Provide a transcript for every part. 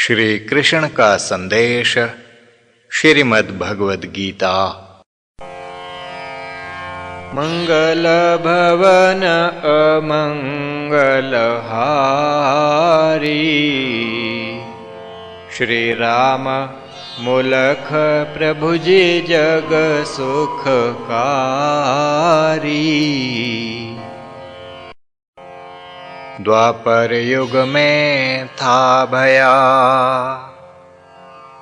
श्री कृष्ण का संदेश श्रीमद् भगवद गीता। मंगल भवन अमंगल हारी, श्री राम मूलख प्रभु जी जग सुखकारी। द्वापर युग में था भया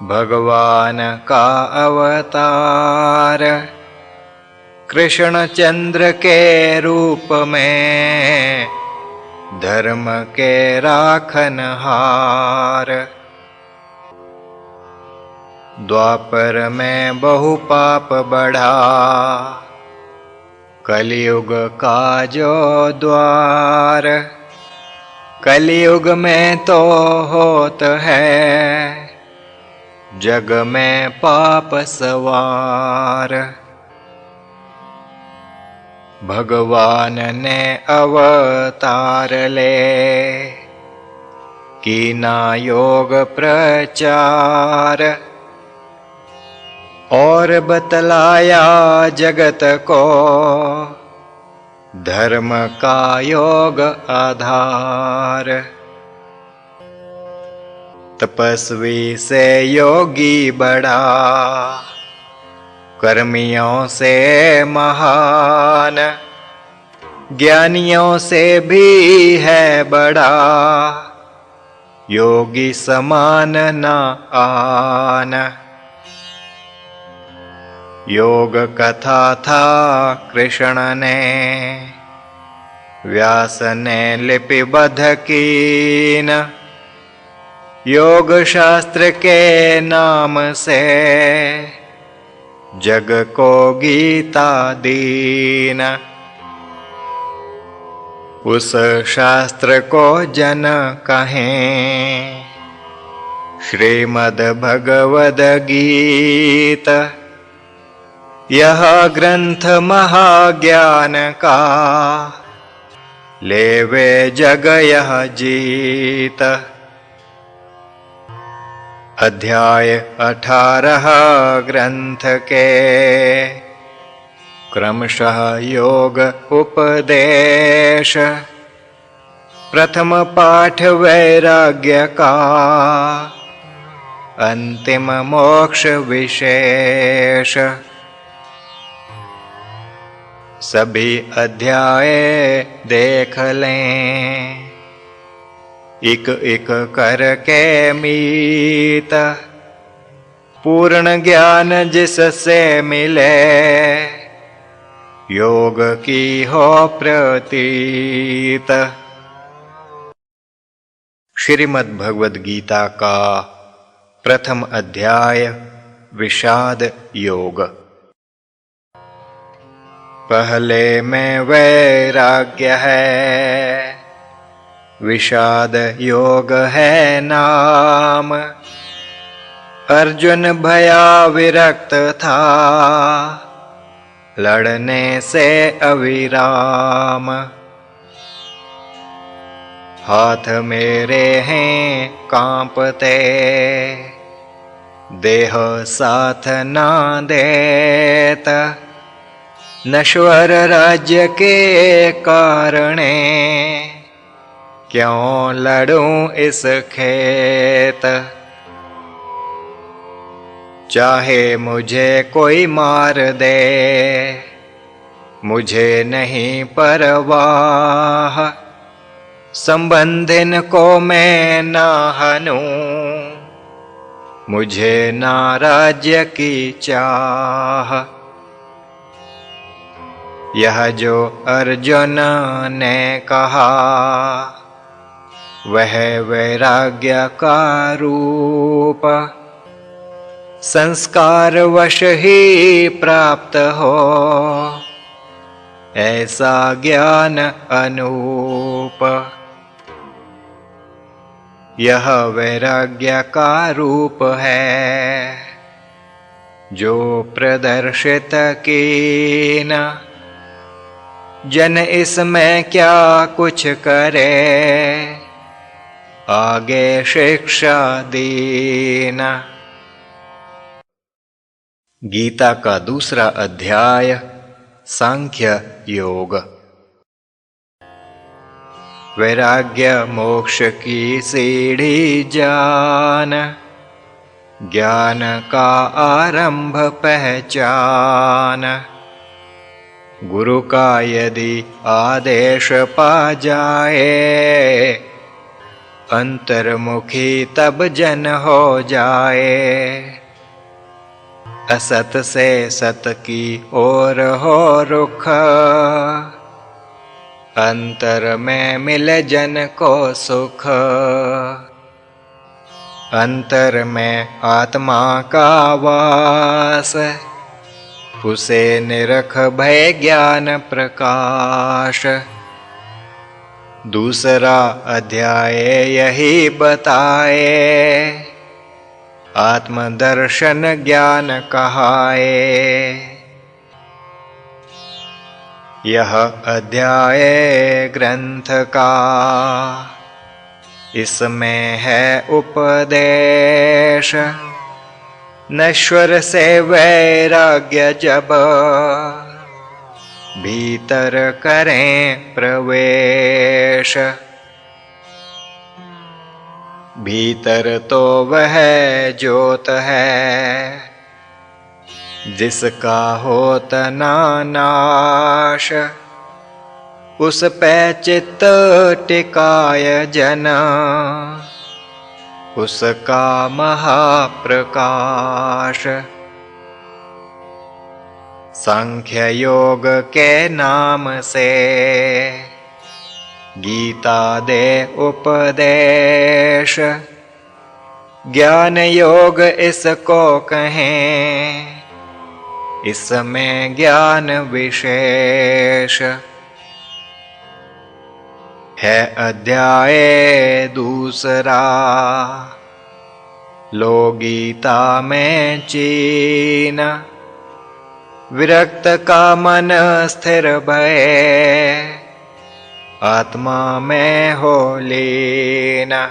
भगवान का अवतार, कृष्ण चंद्र के रूप में धर्म के राखनहार। द्वापर में बहु पाप बढ़ा, कलयुग का जो द्वार, कलयुग में तो होत है जग में पाप सवार। भगवान ने अवतार ले कीना योग प्रचार, और बतलाया जगत को धर्म का योग आधार। तपस्वी से योगी बड़ा, कर्मियों से महान, ज्ञानियों से भी है बड़ा, योगी समान न आन। योग कथा था कृष्ण ने व्यास ने लिपिबद्ध कीन, योग शास्त्र के नाम से जग को गीता दीन। उस शास्त्र को जन कहें श्रीमद् भगवद गीत, यह ग्रंथ महाज्ञान का लेवे जग यह जीत। अध्याय 18 ग्रंथ के क्रमशः योग उपदेश। प्रथम पाठ वैराग्य का, अंतिम मोक्ष विशेष। सभी अध्याय देख लें, एक एक करके मीत, पूर्ण ज्ञान जिससे मिले योग की हो प्रतीत। श्रीमद् भगवद गीता का प्रथम अध्याय विषाद योग। पहले में वैराग्य है, विषाद योग है नाम। अर्जुन भया विरक्त था, लड़ने से अविराम। हाथ मेरे हैं कांपते, देह साथ ना देता। नश्वर राज्य के कारणे क्यों लड़ूं इस खेत। चाहे मुझे कोई मार दे, मुझे नहीं परवाह। संबंधिन को मैं ना हनूं, मुझे ना राज्य की चाह। यह जो अर्जुन ने कहा, वह वैराग्य का रूप। संस्कार वश ही प्राप्त हो, ऐसा ज्ञान अनूप। यह वैराग्य का रूप है, जो प्रदर्शित कीन। जन इसमें क्या कुछ करे, आगे शिक्षा देना। गीता का दूसरा अध्याय सांख्य योग। वैराग्य मोक्ष की सीढ़ी जान, ज्ञान का आरंभ पहचान। गुरु का यदि आदेश पा जाए, अंतर्मुखी तब जन हो जाए। असत से सत की ओर हो रुख, अंतर में मिले जन को सुख। अंतर में आत्मा का वास, उसे निरख भय ज्ञान प्रकाश। दूसरा अध्याय यही बताए, आत्मदर्शन ज्ञान कहाए। यह अध्याय ग्रंथ का, इसमें है उपदेश। नश्वर से वैराग्य जब, भीतर करें प्रवेश। भीतर तो वह ज्योत है, जिसका होत ना नाश। उस पे चित्त टिकाय जन, उसका महाप्रकाश। सांख्य योग के नाम से, गीता दे उपदेश। ज्ञान योग इसको कहें, इसमें ज्ञान विशेष। है अध्याय दूसरा, लो गीता में चीन। विरक्त का मन स्थिर भये, आत्मा में हो लीन।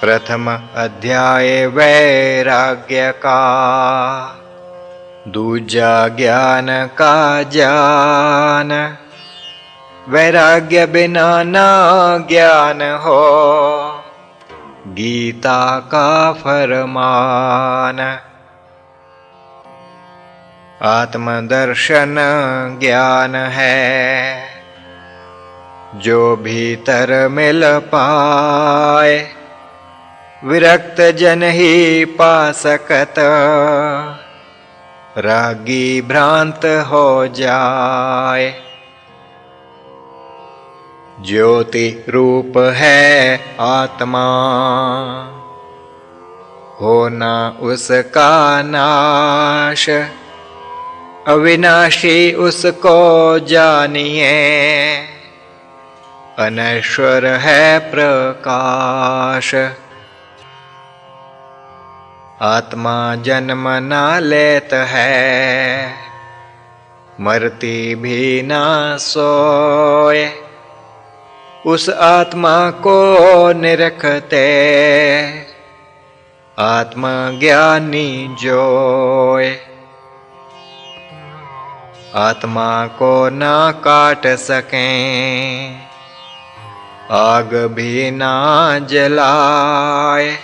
प्रथम अध्याय वैराग्य का, दूजा ज्ञान का जान। वैराग्य बिना ना ज्ञान हो, गीता का फरमान। आत्मदर्शन ज्ञान है, जो भीतर मिल पाए। विरक्त जन ही पा सकत, रागी भ्रांत हो जाए। ज्योति रूप है आत्मा, होना उसका नाश। अविनाशी उसको जानिए, अनश्वर है प्रकाश। आत्मा जन्म ना लेत है, मरती भी ना सोए। उस आत्मा को निरखते, आत्मज्ञानी जोए। आत्मा को ना काट सकें, आग भी ना जलाए।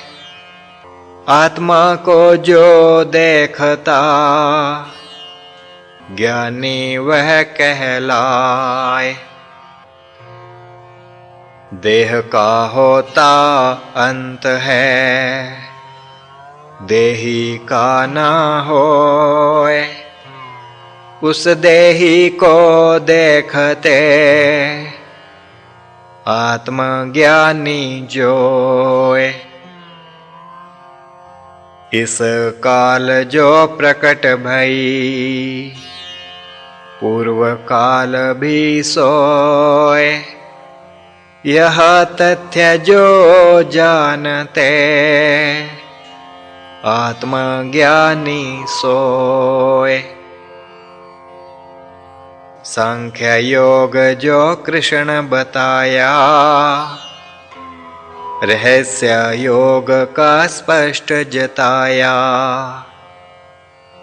आत्मा को जो देखता, ज्ञानी वह कहलाए। देह का होता अंत है, देही का ना होए। उस देही को देखते, आत्मज्ञानी जोए। इस काल जो प्रकट भई, पूर्व काल भी सोए। यह तथ्य जो जानते, आत्मज्ञानी सोए। सांख्य योग जो कृष्ण बताया, रहस्य योग का स्पष्ट जताया,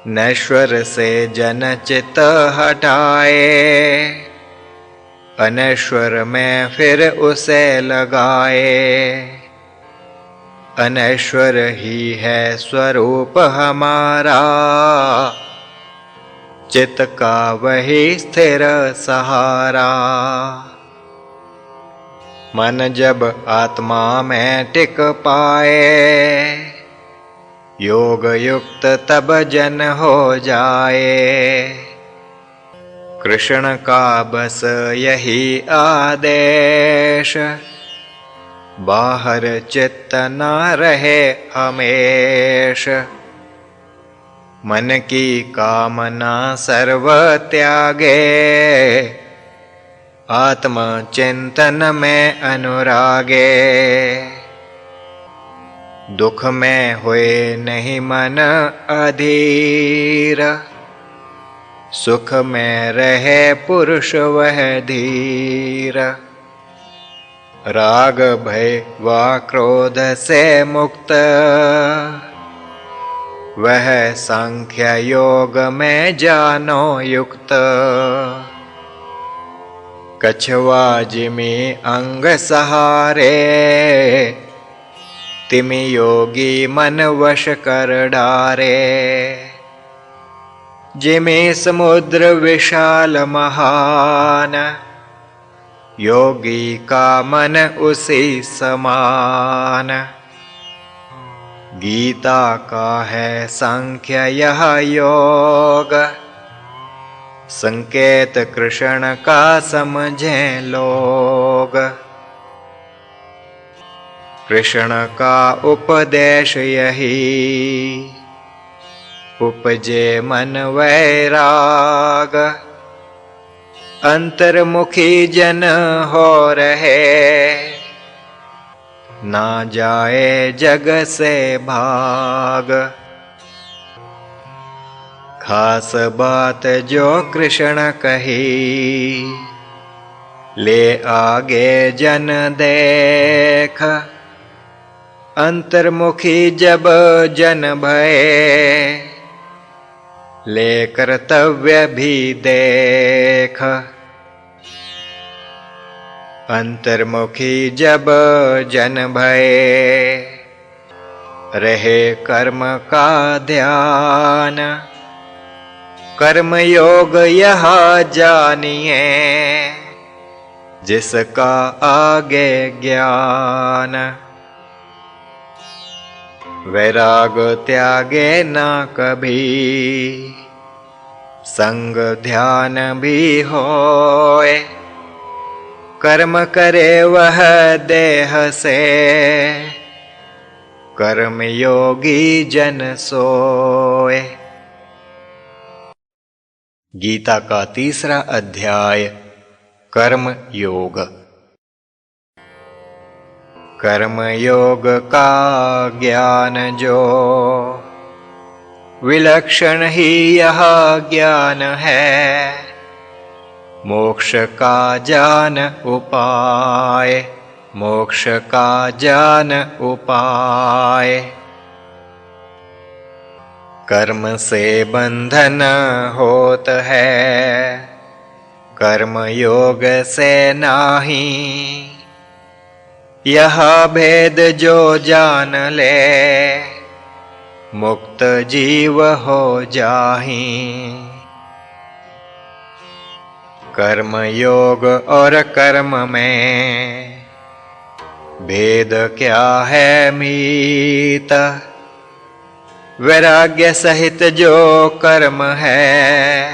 नश्वर से जन चित्त हटाए, अनश्वर में फिर उसे लगाए। अनश्वर ही है स्वरूप हमारा, चित्त का वही स्थिर सहारा। मन जब आत्मा में टिक पाए, योग युक्त तब जन हो जाए। कृष्ण का बस यही आदेश, बाहर चित्त न रहे हमेश। मन की कामना सर्व त्यागे, आत्म चिंतन में अनुरागे। दुख में हुए नहीं मन अधीर, सुख में रहे पुरुष वह धीर। राग भय व क्रोध से मुक्त, वह सांख्य योग में जानो युक्त। कछवा जिमि अंग सहारे, तिमि योगी मन वश कर डारे। जिमि समुद्र विशाल महान, योगी का मन उसी समान। गीता का है सांख्य यह योग, संकेत कृष्ण का समझें लोग। कृष्ण का उपदेश यही, उपजे मन वैराग। अंतर्मुखी जन हो रहे, ना जाए जग से भाग। खास बात जो कृष्ण कही, ले आगे जन देख। अंतर्मुखी जब जन भये, ले कर्तव्य भी देख। अंतर्मुखी जब जन भये, रहे कर्म का ध्यान। कर्म योग यह जानिए, जिसका आगे ज्ञान। वैराग त्यागे न कभी, संग ध्यान भी होए। कर्म करे वह देह से, कर्म योगी जन सोए। गीता का 3रा अध्याय कर्म योग। कर्म योग का ज्ञान जो, विलक्षण ही यह ज्ञान है। मोक्ष का जान उपाय, मोक्ष का जान उपाय। कर्म से बंधन होत है, कर्म योग से नाही। यह भेद जो जान ले, मुक्त जीव हो जाहि। कर्म योग और कर्म में भेद क्या है मीत। वैराग्य सहित जो कर्म है,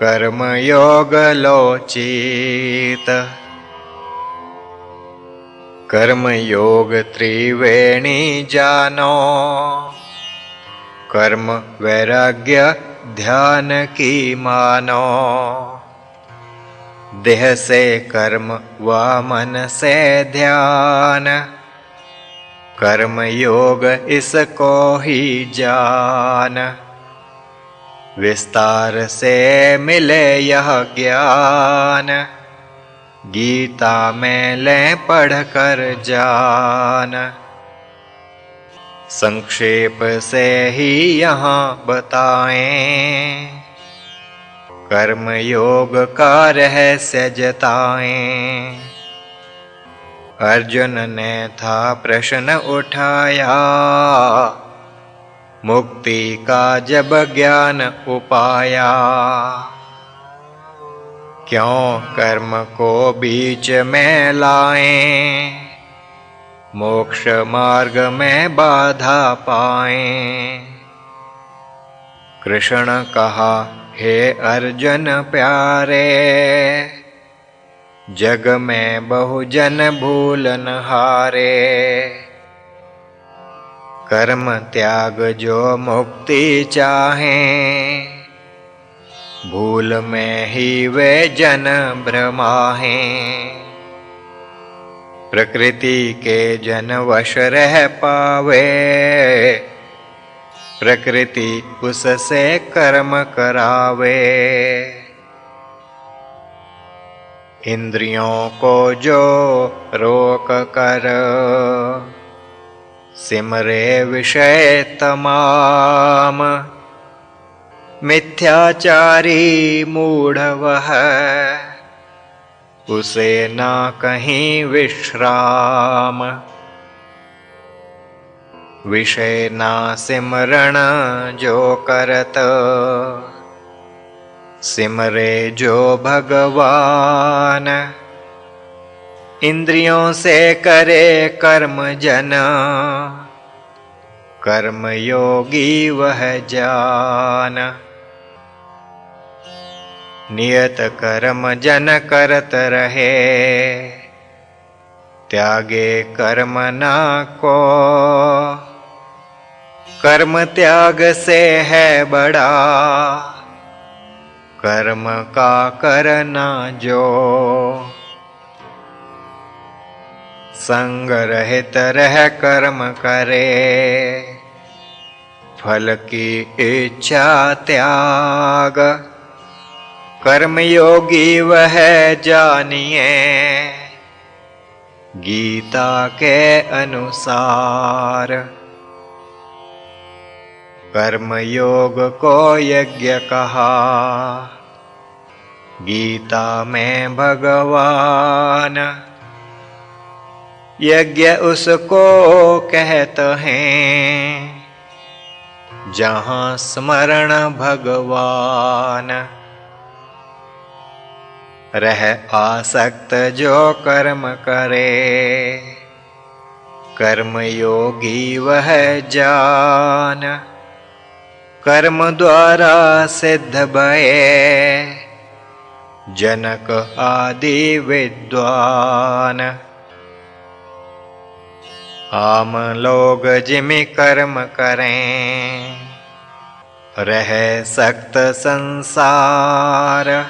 कर्म योग लोचित। कर्म योग त्रिवेणी जानो, कर्म वैराग्य ध्यान की मानो। देह से कर्म व मन से ध्यान, कर्म योग इसको ही जान। विस्तार से मिले यह ज्ञान, गीता में लें पढ़कर जान। संक्षेप से ही यहाँ बताएं, कर्म योग का रहस्य जताएं। अर्जुन ने था प्रश्न उठाया, मुक्ति का जब ज्ञान उपाया। क्यों कर्म को बीच में लाएं, मोक्ष मार्ग में बाधा पाएं। कृष्ण कहा, हे अर्जुन प्यारे, जग में बहुजन भूलन हारे। कर्म त्याग जो मुक्ति चाहें, भूल में ही वे जन भ्रमाहें। प्रकृति के जन वश रह पावे, प्रकृति उससे कर्म करावे। इंद्रियों को जो रोक कर, सिमरे विषय तमाम। मिथ्याचारी मूढ़ वह, उसे ना कहीं विश्राम। विषय ना सिमरण जो करत, सिमरे जो भगवान। इंद्रियों से करे कर्म जन, कर्म योगी वह जान। नियत कर्म जन करत रहे, त्यागे कर्म ना को। कर्म त्याग से है बड़ा, कर्म का करना जो। संग रहित रह कर्म करे, फल की इच्छा त्याग। कर्म योगी वह जानिए, गीता के अनुसार। कर्म योग को यज्ञ कहा, गीता में भगवान। यज्ञ उसको कहते हैं, जहाँ स्मरण भगवान। रह आसक्त जो कर्म करे, कर्म योगी वह जान। कर्म द्वारा सिद्ध भये, जनक आदि विद्वान। आम लोग जिमि कर्म करें, रह सक्त संसार।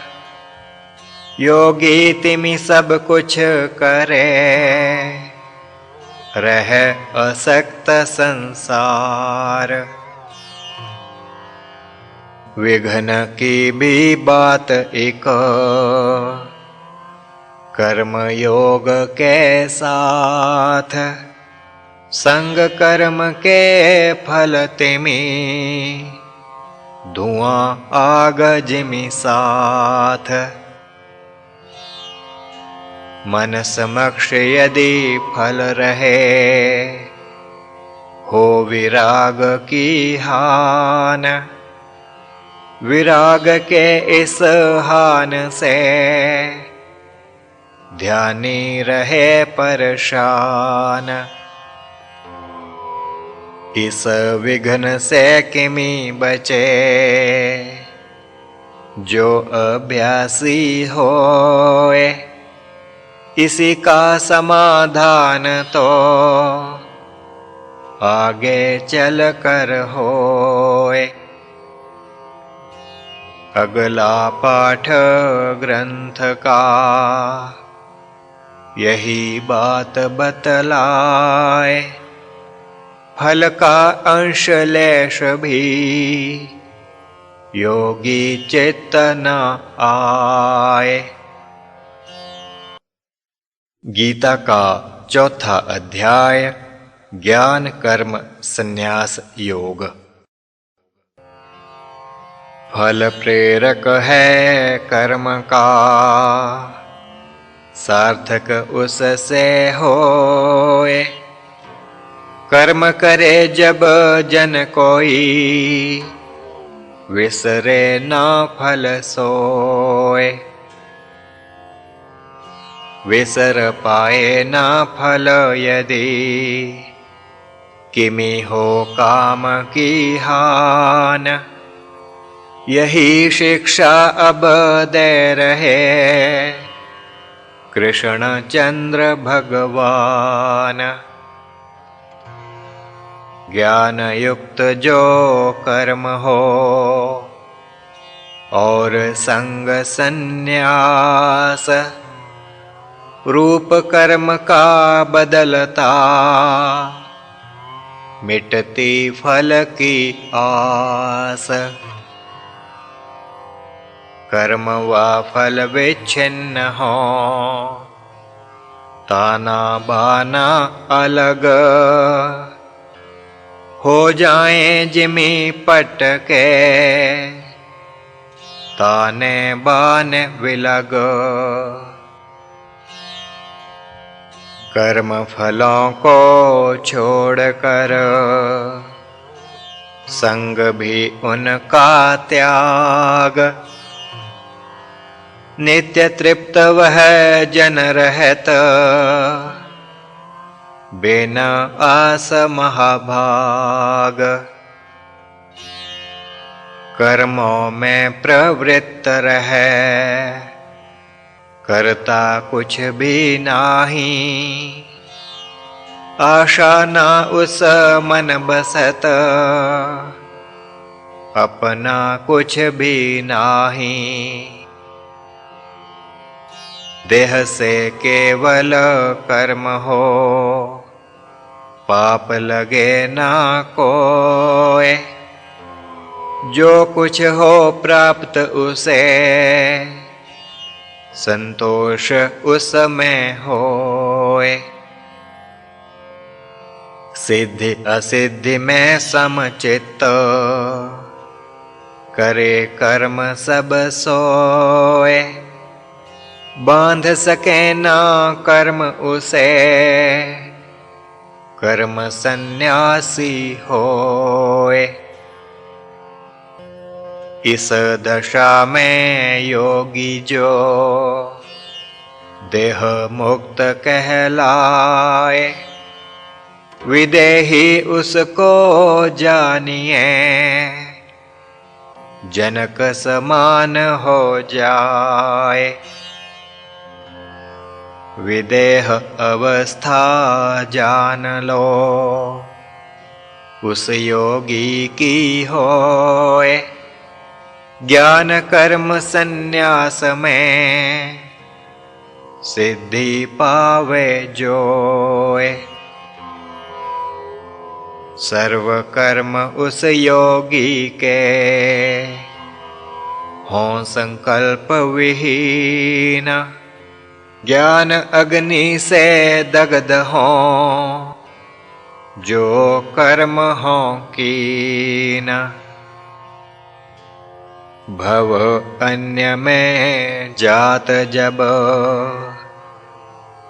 योगी तिमि सब कुछ करे, रह असक्त संसार। विघ्न की भी बात एक, कर्म योग के साथ। संग कर्म के फल तिमि, धुआं आग जिमि साथ। मन समक्ष यदि फल रहे, हो विराग की हान। विराग के इस हान से, ध्यानी रहे परेशान। इस विघ्न से किमि बचे, जो अभ्यासी होए। इसी का समाधान तो, आगे चल कर होए। अगला पाठ ग्रंथ का, यही बात बतलाए। फल का अंश लेश भी, योगी चित्त न आए। गीता का चौथा अध्याय ज्ञान कर्म संन्यास योग। फल प्रेरक है कर्म का, सार्थक उससे होए। कर्म करे जब जन कोई, विसरे ना फल सोए। विसर पाए ना फल यदि, किमि हो काम की हान। यही शिक्षा अब दे रहे कृष्ण चंद्र भगवान। ज्ञान युक्त जो कर्म हो, और संग संन्यास। रूप कर्म का बदलता, मिटती फल की आस। कर्म व फल विच्छिन्न हो, ताना बाना अलग। हो जाए जिमी पटके, ताने बाने विलग। कर्म फलों को छोड़कर, संग भी उनका त्याग। नित्य तृप्त वह जन रहत, बिना आस महाभाग। कर्मों में प्रवृत्त रहे, करता कुछ भी नाही। आशा ना उस मन बसत, अपना कुछ भी नाही। देह से केवल कर्म हो, पाप लगे ना कोय। जो कुछ हो प्राप्त उसे, संतोष उसमें होए। सिद्धि असिद्धि में समचित्त, करे कर्म सब सोए। बांध सके ना कर्म उसे, कर्म सन्यासी होए। इस दशा में योगी जो, देह मुक्त कहलाए। विदेही उसको जानिए, जनक समान हो जाए। विदेह अवस्था जान लो, उस योगी की होए। ज्ञान कर्म संन्यास में, सिद्धि पावे जोए। सर्व कर्म उस योगी के, हों संकल्प विहीन। ज्ञान अग्नि से दग्ध हों, जो कर्म हों कीन। भव अन्य में जात जब,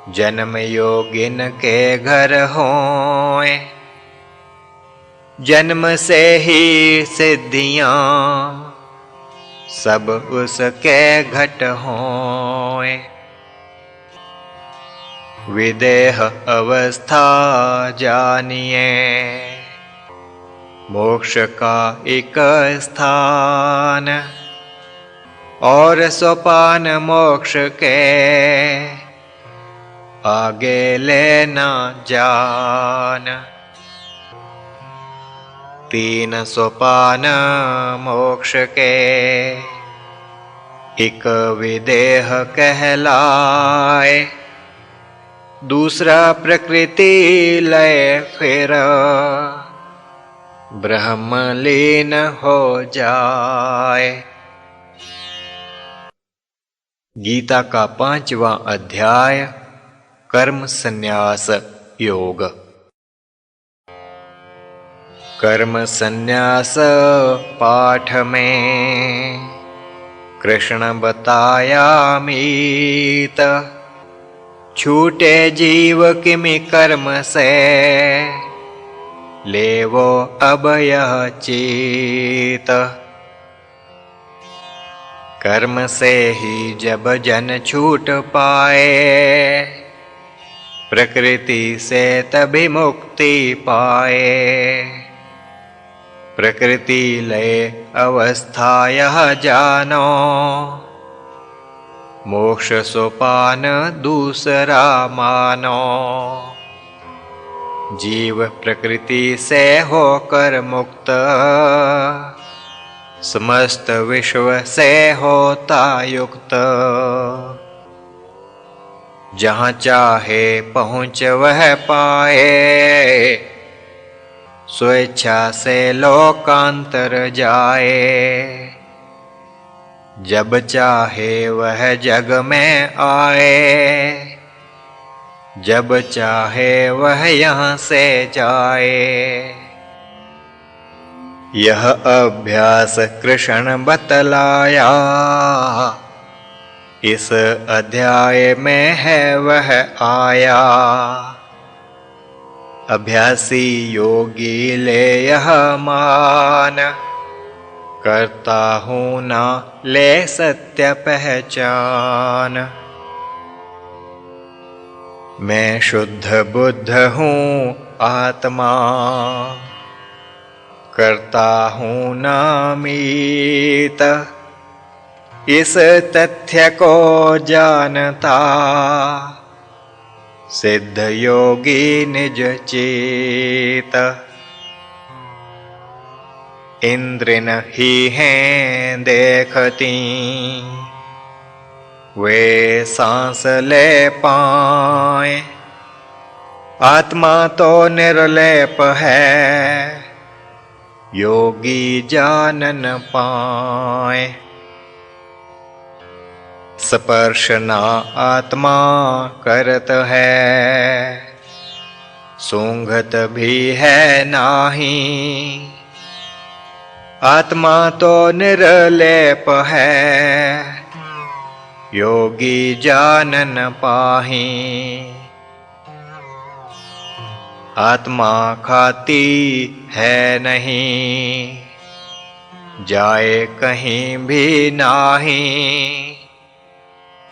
जन्म योगिन के घर होए। जन्म से ही सिद्धियां, सब उसके घट होए। विदेह अवस्था जानिए, मोक्ष का एक स्थान। और सोपान मोक्ष के, आगे लेना जान। तीन सोपान मोक्ष के, एक विदेह कहलाए। दूसरा प्रकृति लय फिर, ब्रह्मलीन हो जाए। गीता का 5वां अध्याय कर्म संन्यास योग। कर्म संन्यास पाठ में कृष्ण बताया मीत, छूटे जीव किमि कर्म से, लेवो अब यह चीत। कर्म से ही जब जन छूट पाए, प्रकृति से तभी मुक्ति पाए। प्रकृति लय अवस्था यह जानो, मोक्ष सोपान दूसरा मानो। जीव प्रकृति से होकर मुक्त, समस्त विश्व से होता युक्त। जहाँ चाहे पहुँच वह पाए, स्वेच्छा से लोकांतर जाए। जब चाहे वह जग में आए, जब चाहे वह यहाँ से जाए। यह अभ्यास कृष्ण बतलाया, इस अध्याय में है वह आया। अभ्यासी योगी ले यह मान, करता हूँ ना ले सत्य पहचान। मैं शुद्ध बुद्ध हूँ आत्मा, करता हूँ नामीत। इस तथ्य को जानता, सिद्ध योगी निज चेत। इंद्रिन ही हैं देखती, वे सांस ले पाए। आत्मा तो निर्लेप है, योगी जान न पाए। स्पर्श ना आत्मा करत है, सूंघत भी है नाही। आत्मा तो निर्लेप है, योगी जान न पाही। आत्मा खाती है नहीं, जाए कहीं भी नाही।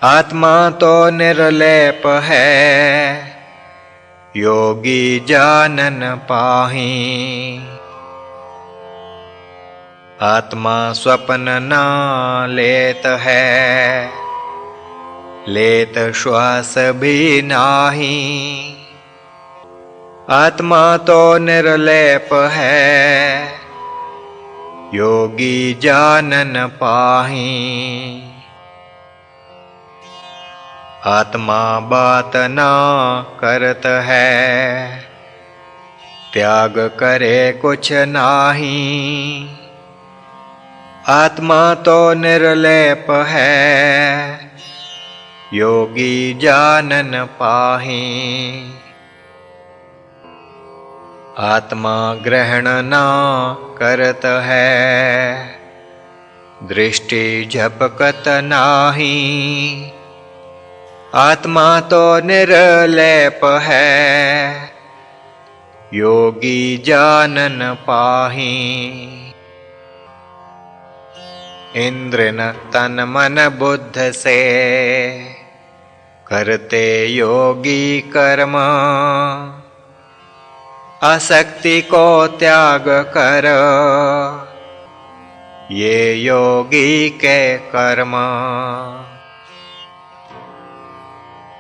आत्मा तो निर्लेप है, योगी जान न पाही। आत्मा स्वप्न ना लेत है, लेत श्वास भी नाही। आत्मा तो निर्लेप है, योगी जान न पाही। आत्मा बात ना करत है, त्याग करे कुछ नाही। आत्मा तो निर्लेप है, योगी जान न पाही। आत्मा ग्रहण ना करत है, दृष्टि झपकत नाही। आत्मा तो निर्लेप है, योगी जान न पाही। इंद्र न तन मन बुद्ध से, करते योगी कर्म। आसक्ति को त्याग कर, ये योगी के कर्म।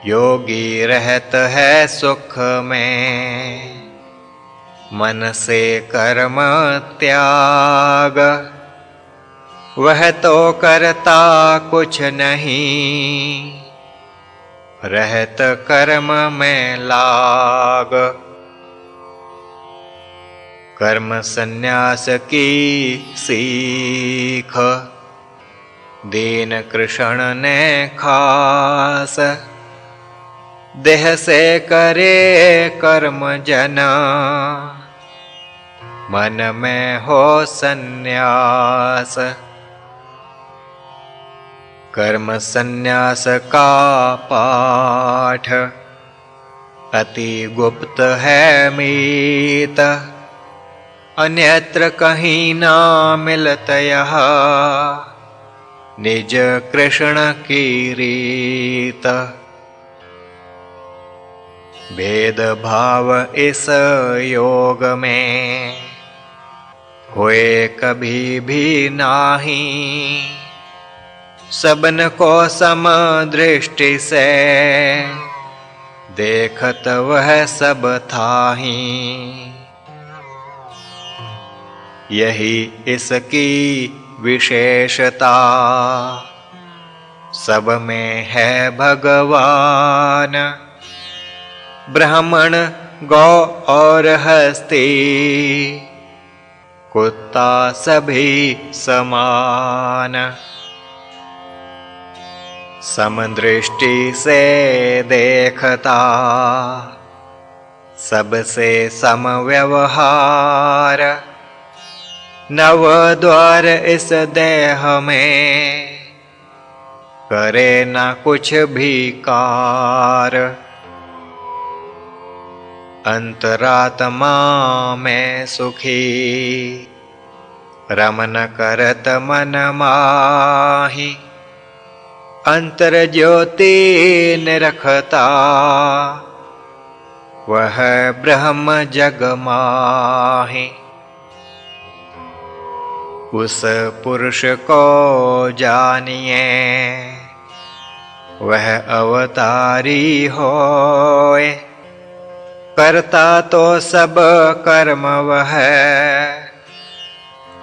योगी रहत है सुख में, मन से कर्म त्याग। वह तो करता कुछ नहीं, रहत कर्म में लाग। कर्म संन्यास की सीख, दीन कृष्ण ने खास। देह से करे कर्म जना, मन में हो संन्यास। कर्म संन्यास का पाठ अति गुप्त है मीत, अन्यत्र कहीं ना मिलत यह निज कृष्ण की रीत। भेद भाव इस योग में होए कभी भी नाही, सबन को सम दृष्टि से देखत वह सब थाही। यही इसकी विशेषता सब में है भगवान। ब्राह्मण गौ और हस्ती कुत्ता सभी समान, समदृष्टि से देखता सबसे समव्यवहार। नव द्वार इस देह में करे न कुछ भी कार। अंतरात्मा में सुखी रमन करत मन माही। अंतर ज्योति निरखता वह ब्रह्म जग माही। उस पुरुष को जानिए वह अवतारी होए। करता तो सब कर्म वह,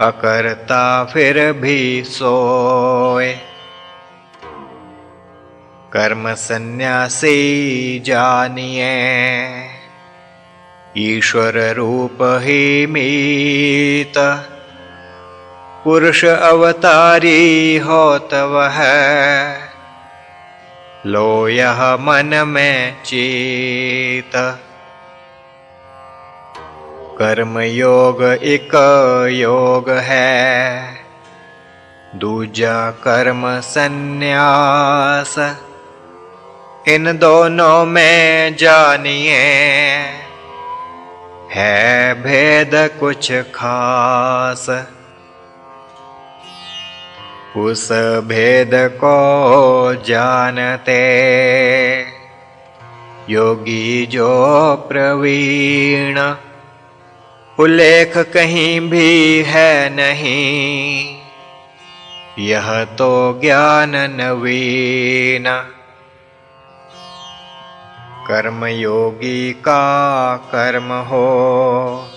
अकर्ता फिर भी सोए। कर्म सन्यासी जानिए ईश्वर रूप ही मीत। पुरुष अवतारी होत वह, लो यह मन में चीत। कर्म योग एक योग है, दूजा कर्म सन्यास। इन दोनों में जानिए है भेद कुछ खास। उस भेद को जानते योगी जो प्रवीण, उल्लेख कहीं भी है नहीं यह तो ज्ञान नवीन। कर्म योगी का कर्म हो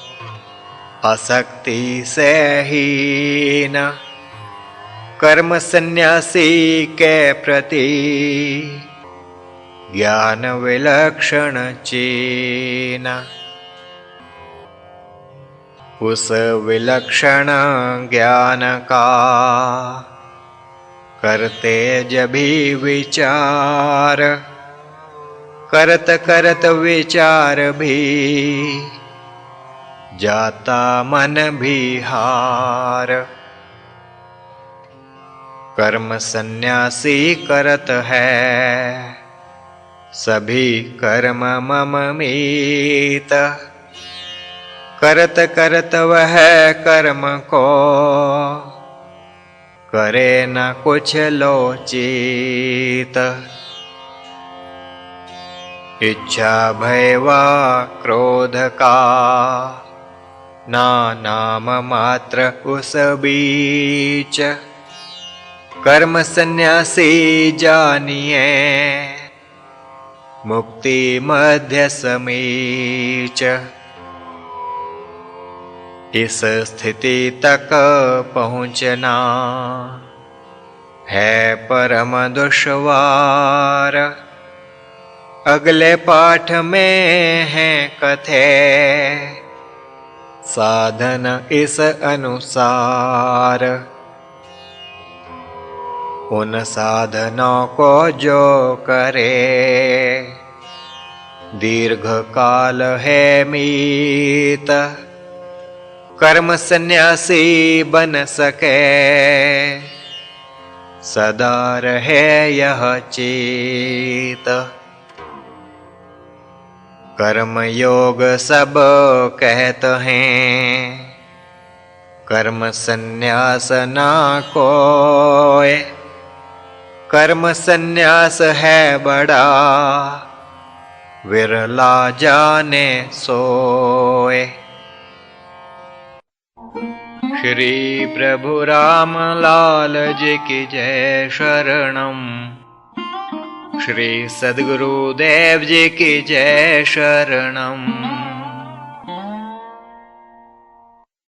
आसक्ति से हीन। कर्म सन्यासी के प्रति ज्ञान विलक्षण चीन। उस विलक्षण ज्ञान का करते जभी विचार, करत करत विचार भी जाता मन भी हार। कर्म सन्यासी करत है सभी कर्म मम मीत। करत करत वह कर्म को करे न कुछ लोचित। इच्छा भय व क्रोध का ना नाम मात्र उस बीच। कर्म सन्यासी जानिए मुक्ति मध्य समीच। इस स्थिति तक पहुँचना है परम दुश्वार। अगले पाठ में है कथे साधन इस अनुसार। उन साधनों को जो करे दीर्घ काल है मीत, कर्म सन्यासी बन सके, सदा रहे यह चेत। कर्म योग सब कहत हैं, कर्म सन्यास ना कोय। कर्म सन्यास है बड़ा, विरला जाने सोए। श्री प्रभु राम लाल जी की जय शरणम। श्री सद्गुरुदेव जी की जय शरणम।